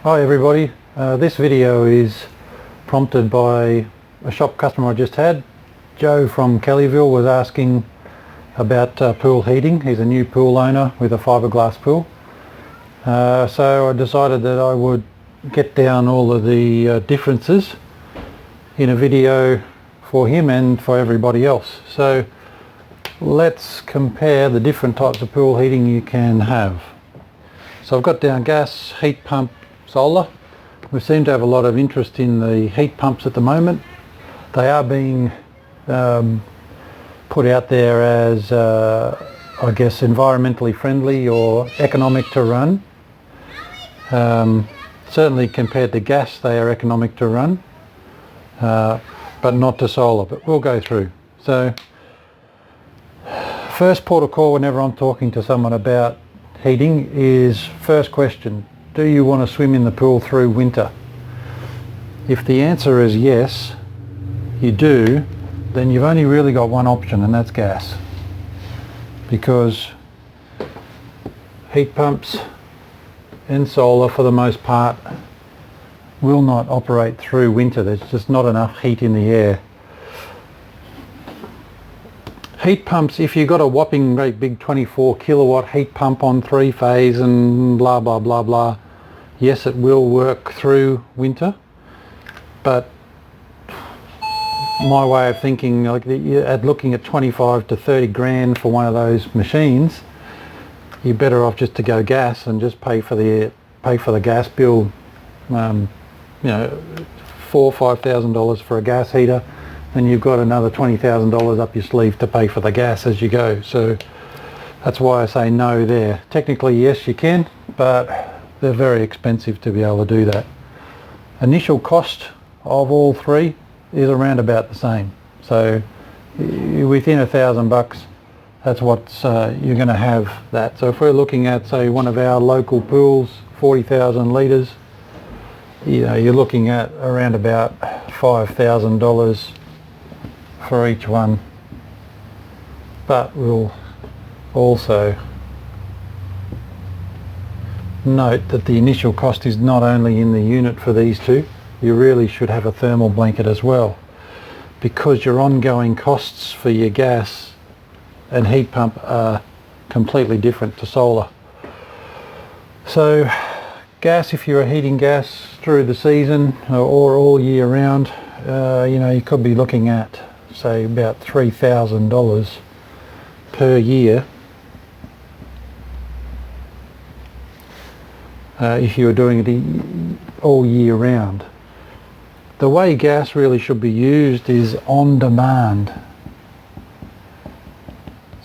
Hi everybody, this video is prompted by a shop customer I just had. Joe from Kellyville was asking about pool heating. He's a new pool owner with a fiberglass pool. So I decided that I would get down all of the differences in a video for him and for everybody else. So let's compare the different types of pool heating you can have. So I've got down gas, heat pump, solar. We seem to have a lot of interest in the heat pumps at the moment. They are being put out there as I guess environmentally friendly or economic to run. Certainly compared to gas they are economic to run, but not to solar, but we'll go through. So first port of call whenever I'm talking to someone about heating is, first question, do you want to swim in the pool through winter? If the answer is yes, you do, then you've only really got one option, and that's gas. Because heat pumps and solar for the most part will not operate through winter. There's just not enough heat in the air. Heat pumps, if you've got a whopping great big 24 kilowatt heat pump on 3-phase and blah blah blah blah, yes, it will work through winter, but my way of thinking, like at looking at 25 to 30 grand for one of those machines, you're better off just to go gas and just pay for the gas bill. You know, $4,000-5,000 for a gas heater, and you've got another $20,000 up your sleeve to pay for the gas as you go. So that's why I say no there. Technically yes you can, but they're very expensive to be able to do that. Initial cost of all three is around about the same. So within $1,000, that's what you're going to have that. So if we're looking at, say, one of our local pools, 40,000 litres, you know, you're looking at around about $5,000 for each one. But we'll also note that the initial cost is not only in the unit for these two. You really should have a thermal blanket as well, because your ongoing costs for your gas and heat pump are completely different to solar. So gas, if you're heating gas through the season or all year round, you know, you could be looking at, say, about $3,000 per year if you were doing it all year round. The way gas really should be used is on demand.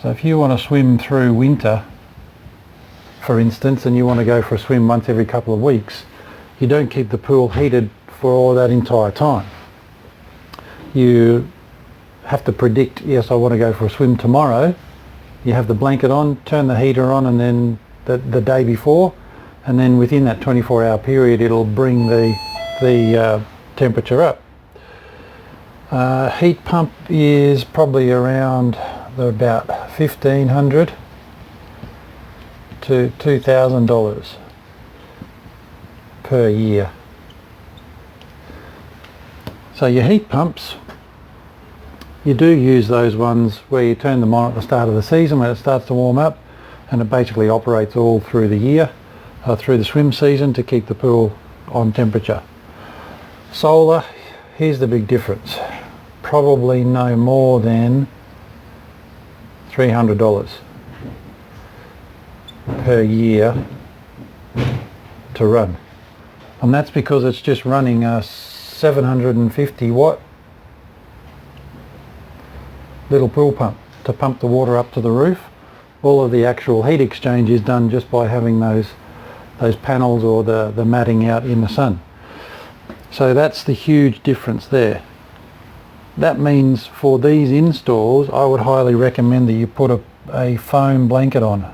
So if you want to swim through winter, for instance, and you want to go for a swim once every couple of weeks, you don't keep the pool heated for all that entire time. You have to predict, yes, I want to go for a swim tomorrow. You have the blanket on, turn the heater on, and then the day before, and then within that 24-hour period it'll bring the temperature up. Heat pump is probably around about $1,500 to $2,000 per year. So your heat pumps, you do use those ones where you turn them on at the start of the season when it starts to warm up, and it basically operates all through the year, through the swim season, to keep the pool on temperature. Solar, here's the big difference. Probably no more than $300 per year to run. And that's because it's just running a 750 watt little pool pump to pump the water up to the roof. All of the actual heat exchange is done just by having those panels or the matting out in the sun. So that's the huge difference there. That means for these installs I would highly recommend that you put a foam blanket on.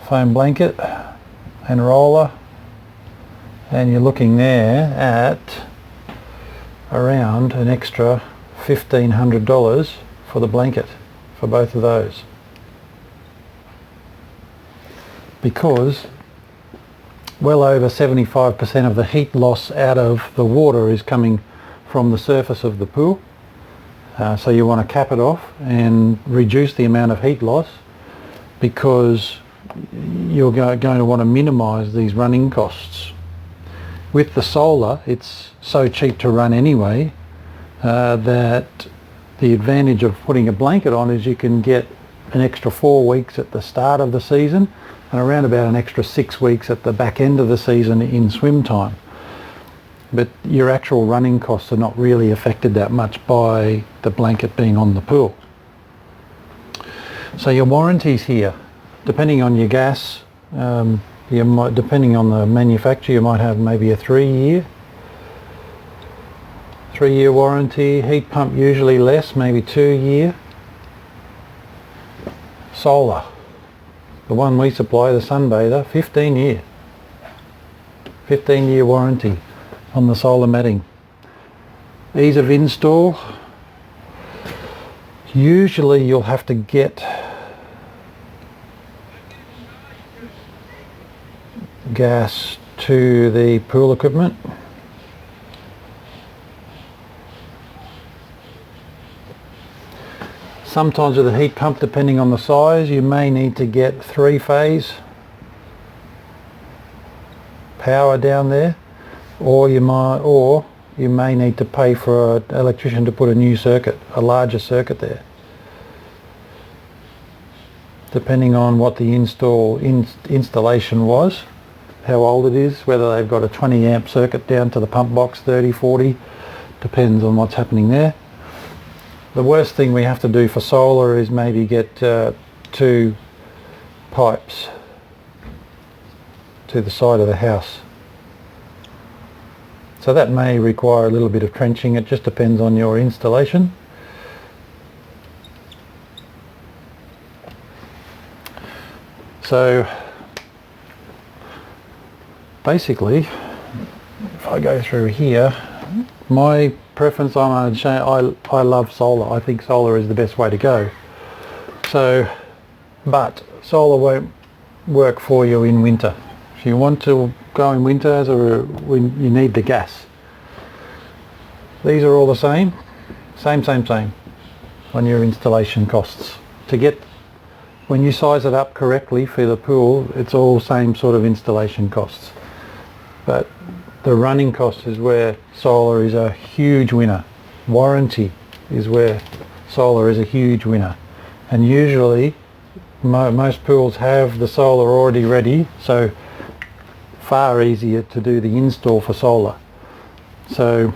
Foam blanket and roller, and you're looking there at around an extra $1,500 for the blanket for both of those. because well over 75% of the heat loss out of the water is coming from the surface of the pool. So you want to cap it off and reduce the amount of heat loss, because you're going to want to minimise these running costs. With the solar, it's so cheap to run anyway, that the advantage of putting a blanket on is you can get an extra 4 weeks at the start of the season and around about an extra 6 weeks at the back end of the season in swim time. But your actual running costs are not really affected that much by the blanket being on the pool. So your warranties here, depending on your gas, you might, depending on the manufacturer, you might have maybe a 3-year warranty. Heat pump usually less, maybe 2-year. Solar, the one we supply, the Sunbather, 15-year warranty on the solar matting. Ease of install, usually you'll have to get gas to the pool equipment. Sometimes with a heat pump, depending on the size, you may need to get 3-phase power down there, or you may need to pay for an electrician to put a new circuit, a larger circuit there, depending on what the installation was, how old it is, whether they've got a 20 amp circuit down to the pump box, 30, 40, depends on what's happening there. The worst thing we have to do for solar is maybe get 2 pipes to the side of the house. So that may require a little bit of trenching. It just depends on your installation. So basically, if I go through here, my preference, I love solar. I think solar is the best way to go. So, but solar won't work for you in winter. If you want to go in winter, when you need the gas. These are all the same on your installation costs. When you size it up correctly for the pool, it's all same sort of installation costs. But the running cost is where solar is a huge winner. Warranty is where solar is a huge winner. And usually most pools have the solar already ready, so far easier to do the install for solar. So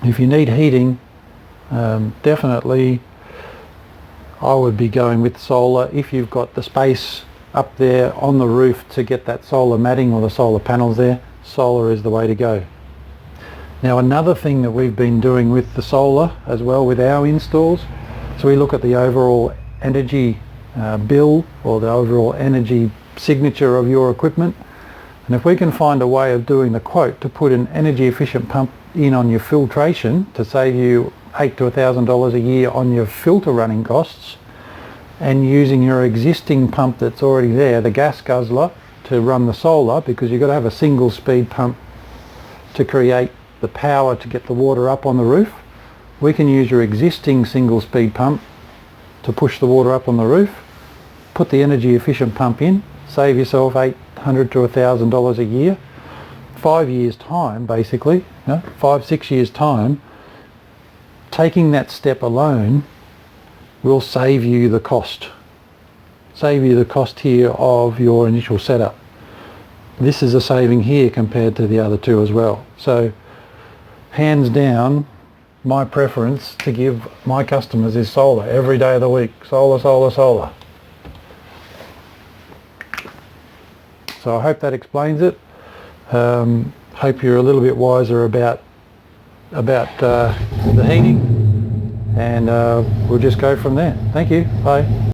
if you need heating, definitely I would be going with solar. If you've got the space up there on the roof to get that solar matting or the solar panels there, solar is the way to go. Now another thing that we've been doing with the solar as well with our installs, so we look at the overall energy bill or the overall energy signature of your equipment, and if we can find a way of doing the quote to put an energy efficient pump in on your filtration to save you $8,000 to $1,000 a year on your filter running costs, and using your existing pump that's already there, the gas guzzler, to run the solar, because you've got to have a single speed pump to create the power to get the water up on the roof. We can use your existing single speed pump to push the water up on the roof, put the energy efficient pump in, save yourself $800 to $1,000 a year. 5 years time, basically, 5-6 years time, taking that step alone will save you the cost here of your initial setup. This is a saving here compared to the other two as well. So hands down, my preference to give my customers is solar every day of the week. Solar, solar, solar. So I hope that explains it. Hope you're a little bit wiser about the heating, and we'll just go from there. Thank you. Bye.